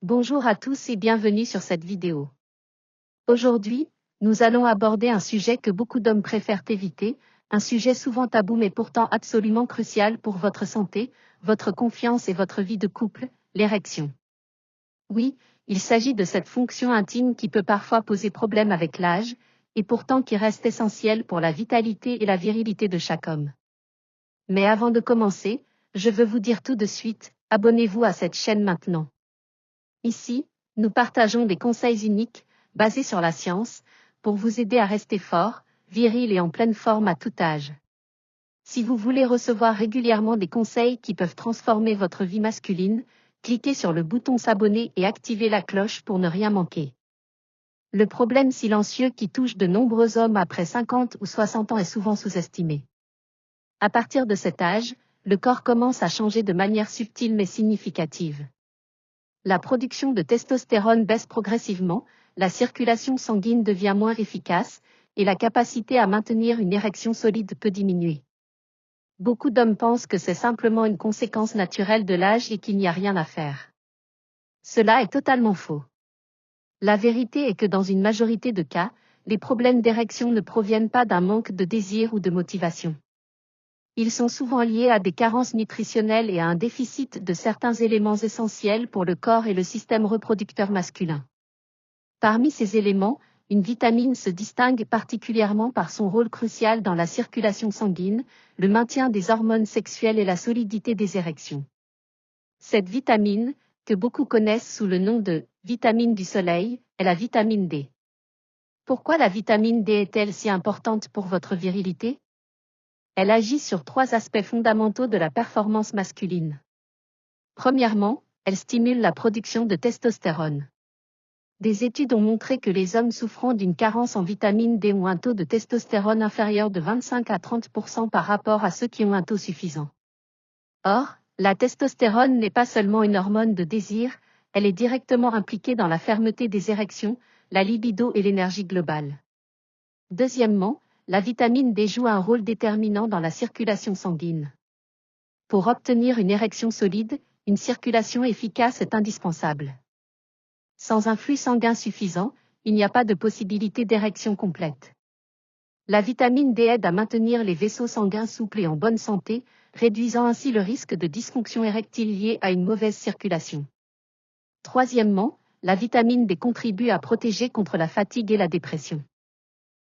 Bonjour à tous et bienvenue sur cette vidéo. Aujourd'hui, nous allons aborder un sujet que beaucoup d'hommes préfèrent éviter, un sujet souvent tabou mais pourtant absolument crucial pour votre santé, votre confiance et votre vie de couple, l'érection. Oui, il s'agit de cette fonction intime qui peut parfois poser problème avec l'âge, et pourtant qui reste essentielle pour la vitalité et la virilité de chaque homme. Mais avant de commencer, je veux vous dire tout de suite, abonnez-vous à cette chaîne maintenant. Ici, nous partageons des conseils uniques, basés sur la science, pour vous aider à rester fort, viril et en pleine forme à tout âge. Si vous voulez recevoir régulièrement des conseils qui peuvent transformer votre vie masculine, cliquez sur le bouton s'abonner et activez la cloche pour ne rien manquer. Le problème silencieux qui touche de nombreux hommes après 50 ou 60 ans est souvent sous-estimé. À partir de cet âge, le corps commence à changer de manière subtile mais significative. La production de testostérone baisse progressivement, la circulation sanguine devient moins efficace, et la capacité à maintenir une érection solide peut diminuer. Beaucoup d'hommes pensent que c'est simplement une conséquence naturelle de l'âge et qu'il n'y a rien à faire. Cela est totalement faux. La vérité est que dans une majorité de cas, les problèmes d'érection ne proviennent pas d'un manque de désir ou de motivation. Ils sont souvent liés à des carences nutritionnelles et à un déficit de certains éléments essentiels pour le corps et le système reproducteur masculin. Parmi ces éléments, une vitamine se distingue particulièrement par son rôle crucial dans la circulation sanguine, le maintien des hormones sexuelles et la solidité des érections. Cette vitamine, que beaucoup connaissent sous le nom de vitamine du soleil, est la vitamine D. Pourquoi la vitamine D est-elle si importante pour votre virilité ? Elle agit sur 3 aspects fondamentaux de la performance masculine. Premièrement, elle stimule la production de testostérone. Des études ont montré que les hommes souffrant d'une carence en vitamine D ont un taux de testostérone inférieur de 25 à 30% par rapport à ceux qui ont un taux suffisant. Or, la testostérone n'est pas seulement une hormone de désir, elle est directement impliquée dans la fermeté des érections, la libido et l'énergie globale. Deuxièmement, la vitamine D joue un rôle déterminant dans la circulation sanguine. Pour obtenir une érection solide, une circulation efficace est indispensable. Sans un flux sanguin suffisant, il n'y a pas de possibilité d'érection complète. La vitamine D aide à maintenir les vaisseaux sanguins souples et en bonne santé, réduisant ainsi le risque de dysfonction érectile liée à une mauvaise circulation. Troisièmement, la vitamine D contribue à protéger contre la fatigue et la dépression.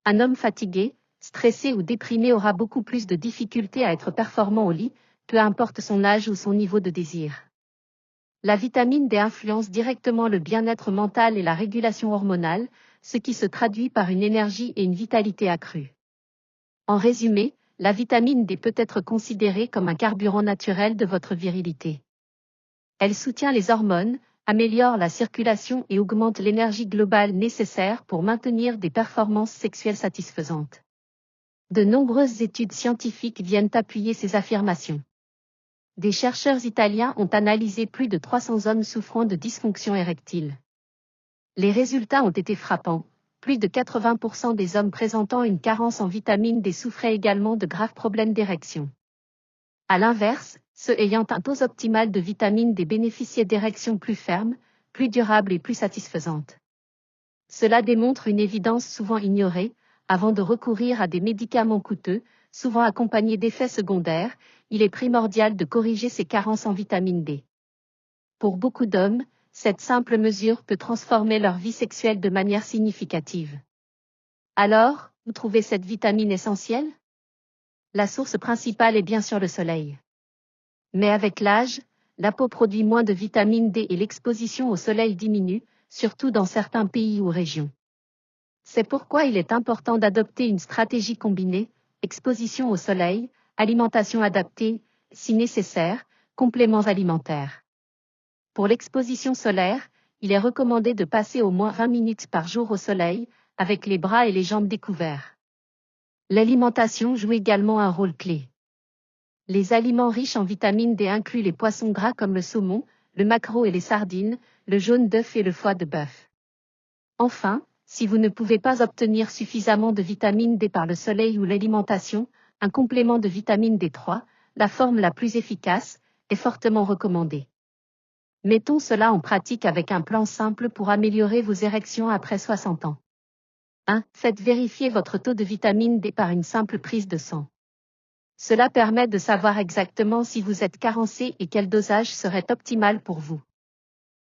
Un homme fatigué, stressé ou déprimé aura beaucoup plus de difficultés à être performant au lit, peu importe son âge ou son niveau de désir. La vitamine D influence directement le bien-être mental et la régulation hormonale, ce qui se traduit par une énergie et une vitalité accrues. En résumé, la vitamine D peut être considérée comme un carburant naturel de votre virilité. Elle soutient les hormones, améliore la circulation et augmente l'énergie globale nécessaire pour maintenir des performances sexuelles satisfaisantes. De nombreuses études scientifiques viennent appuyer ces affirmations. Des chercheurs italiens ont analysé plus de 300 hommes souffrant de dysfonction érectile. Les résultats ont été frappants. Plus de 80% des hommes présentant une carence en vitamine D souffraient également de graves problèmes d'érection. À l'inverse, ceux ayant un taux optimal de vitamine D bénéficiaient d'érections plus fermes, plus durables et plus satisfaisantes. Cela démontre une évidence souvent ignorée, avant de recourir à des médicaments coûteux, souvent accompagnés d'effets secondaires, il est primordial de corriger ces carences en vitamine D. Pour beaucoup d'hommes, cette simple mesure peut transformer leur vie sexuelle de manière significative. Alors, vous trouvez cette vitamine essentielle ? La source principale est bien sûr le soleil. Mais avec l'âge, la peau produit moins de vitamine D et l'exposition au soleil diminue, surtout dans certains pays ou régions. C'est pourquoi il est important d'adopter une stratégie combinée, exposition au soleil, alimentation adaptée, si nécessaire, compléments alimentaires. Pour l'exposition solaire, il est recommandé de passer au moins 20 minutes par jour au soleil, avec les bras et les jambes découverts. L'alimentation joue également un rôle clé. Les aliments riches en vitamine D incluent les poissons gras comme le saumon, le maquereau et les sardines, le jaune d'œuf et le foie de bœuf. Enfin, si vous ne pouvez pas obtenir suffisamment de vitamine D par le soleil ou l'alimentation, un complément de vitamine D3, la forme la plus efficace, est fortement recommandé. Mettons cela en pratique avec un plan simple pour améliorer vos érections après 60 ans. 1. Faites vérifier votre taux de vitamine D par une simple prise de sang. Cela permet de savoir exactement si vous êtes carencé et quel dosage serait optimal pour vous.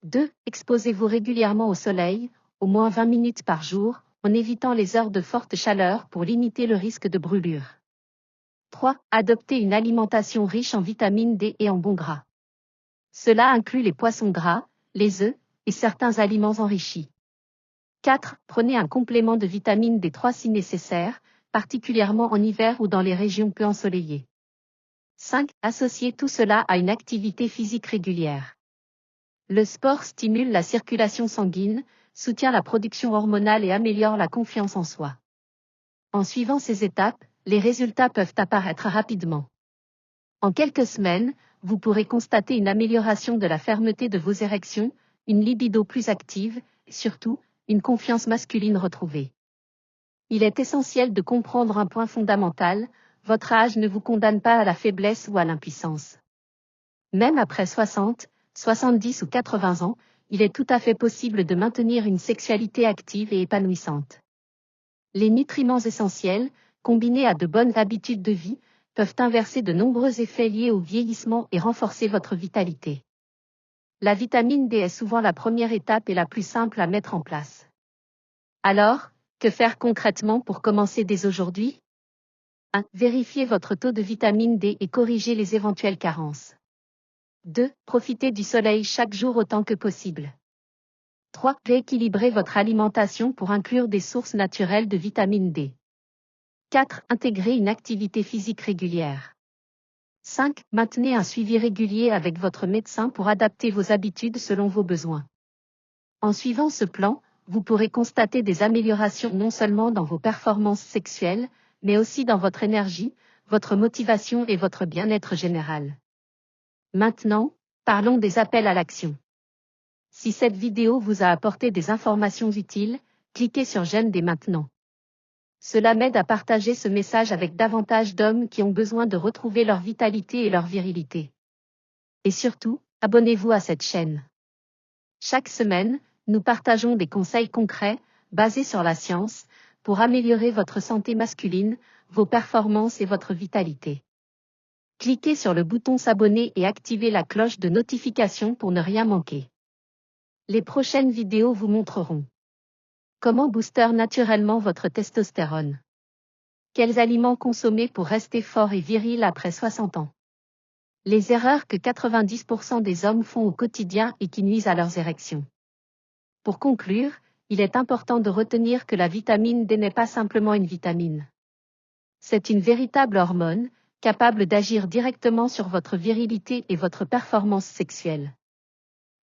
2. Exposez-vous régulièrement au soleil, au moins 20 minutes par jour, en évitant les heures de forte chaleur pour limiter le risque de brûlure. 3. Adoptez une alimentation riche en vitamine D et en bons gras. Cela inclut les poissons gras, les œufs, et certains aliments enrichis. 4. Prenez un complément de vitamine D3 si nécessaire, particulièrement en hiver ou dans les régions peu ensoleillées. 5. Associez tout cela à une activité physique régulière. Le sport stimule la circulation sanguine, soutient la production hormonale et améliore la confiance en soi. En suivant ces étapes, les résultats peuvent apparaître rapidement. En quelques semaines, vous pourrez constater une amélioration de la fermeté de vos érections, une libido plus active, et surtout, une confiance masculine retrouvée. Il est essentiel de comprendre un point fondamental, votre âge ne vous condamne pas à la faiblesse ou à l'impuissance. Même après 60, 70 ou 80 ans, il est tout à fait possible de maintenir une sexualité active et épanouissante. Les nutriments essentiels, combinés à de bonnes habitudes de vie, peuvent inverser de nombreux effets liés au vieillissement et renforcer votre vitalité. La vitamine D est souvent la première étape et la plus simple à mettre en place. Alors, que faire concrètement pour commencer dès aujourd'hui ? 1. Vérifiez votre taux de vitamine D et corrigez les éventuelles carences. 2. Profitez du soleil chaque jour autant que possible. 3. Rééquilibrez votre alimentation pour inclure des sources naturelles de vitamine D. 4. Intégrez une activité physique régulière. 5. Maintenez un suivi régulier avec votre médecin pour adapter vos habitudes selon vos besoins. En suivant ce plan, vous pourrez constater des améliorations non seulement dans vos performances sexuelles, mais aussi dans votre énergie, votre motivation et votre bien-être général. Maintenant, parlons des appels à l'action. Si cette vidéo vous a apporté des informations utiles, cliquez sur j'aime dès maintenant. Cela m'aide à partager ce message avec davantage d'hommes qui ont besoin de retrouver leur vitalité et leur virilité. Et surtout, abonnez-vous à cette chaîne. Chaque semaine, nous partageons des conseils concrets, basés sur la science, pour améliorer votre santé masculine, vos performances et votre vitalité. Cliquez sur le bouton s'abonner et activez la cloche de notification pour ne rien manquer. Les prochaines vidéos vous montreront comment booster naturellement votre testostérone. Quels aliments consommer pour rester fort et viril après 60 ans. Les erreurs que 90% des hommes font au quotidien et qui nuisent à leurs érections. Pour conclure, il est important de retenir que la vitamine D n'est pas simplement une vitamine. C'est une véritable hormone, capable d'agir directement sur votre virilité et votre performance sexuelle.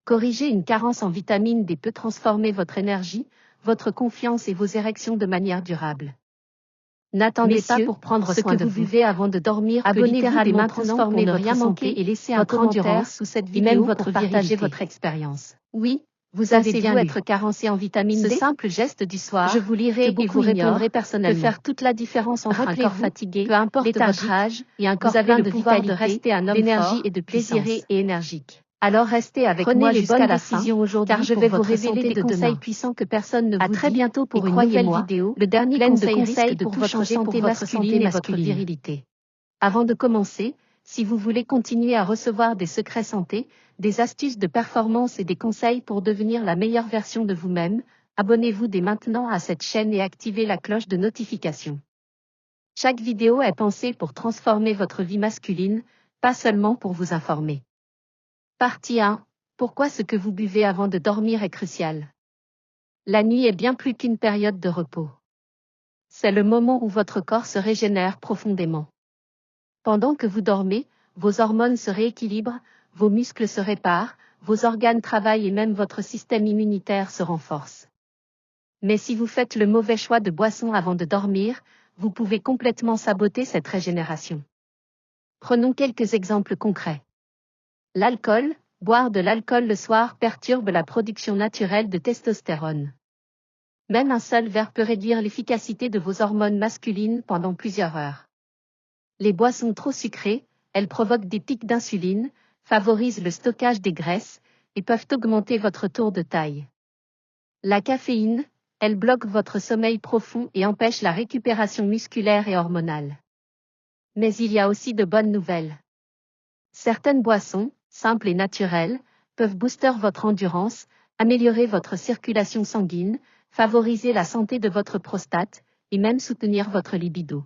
Corriger une carence en vitamine D peut transformer votre énergie, votre confiance et vos érections de manière durable. N'attendez pas pour prendre soin de vous. Ce que vous buvez avant de dormir peut littéralement transformer votre rien manquer et laisser un commentaire sous cette vidéo même votre pour partager votre expérience. Oui, vous avez bien être carencé en vitamine D. Ce simple geste du soir, je vous lirai et vous répondrai personnellement. Peut faire toute la différence entre un corps fatigué, peu importe votre âge, et un corps plein de vitalité, de rester un homme d'énergie et de désiré et énergique. Alors restez avec moi jusqu'à la fin, car je vais vous révéler des conseils puissants que personne ne vous dit. À très bientôt pour une nouvelle vidéo, le dernier conseil pour votre santé masculine et votre virilité. Avant de commencer, si vous voulez continuer à recevoir des secrets santé, des astuces de performance et des conseils pour devenir la meilleure version de vous-même, abonnez-vous dès maintenant à cette chaîne et activez la cloche de notification. Chaque vidéo est pensée pour transformer votre vie masculine, pas seulement pour vous informer. Partie 1. Pourquoi ce que vous buvez avant de dormir est crucial. La nuit est bien plus qu'une période de repos. C'est le moment où votre corps se régénère profondément. Pendant que vous dormez, vos hormones se rééquilibrent, vos muscles se réparent, vos organes travaillent et même votre système immunitaire se renforce. Mais si vous faites le mauvais choix de boisson avant de dormir, vous pouvez complètement saboter cette régénération. Prenons quelques exemples concrets. L'alcool, boire de l'alcool le soir perturbe la production naturelle de testostérone. Même un seul verre peut réduire l'efficacité de vos hormones masculines pendant plusieurs heures. Les boissons trop sucrées, elles provoquent des pics d'insuline, favorisent le stockage des graisses, et peuvent augmenter votre tour de taille. La caféine, elle bloque votre sommeil profond et empêche la récupération musculaire et hormonale. Mais il y a aussi de bonnes nouvelles. Certaines boissons, simples et naturelles, peuvent booster votre endurance, améliorer votre circulation sanguine, favoriser la santé de votre prostate, et même soutenir votre libido.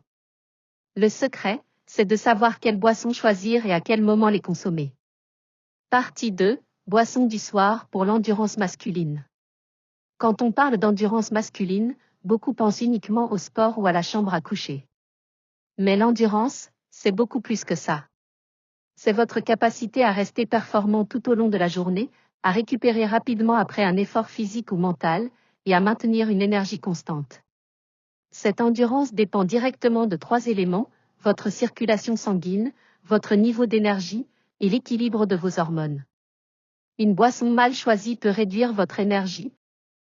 Le secret, c'est de savoir quelles boissons choisir et à quel moment les consommer. Partie 2, boissons du soir pour l'endurance masculine. Quand on parle d'endurance masculine, beaucoup pensent uniquement au sport ou à la chambre à coucher. Mais l'endurance, c'est beaucoup plus que ça. C'est votre capacité à rester performant tout au long de la journée, à récupérer rapidement après un effort physique ou mental, et à maintenir une énergie constante. Cette endurance dépend directement de 3 éléments, votre circulation sanguine, votre niveau d'énergie, et l'équilibre de vos hormones. Une boisson mal choisie peut réduire votre énergie,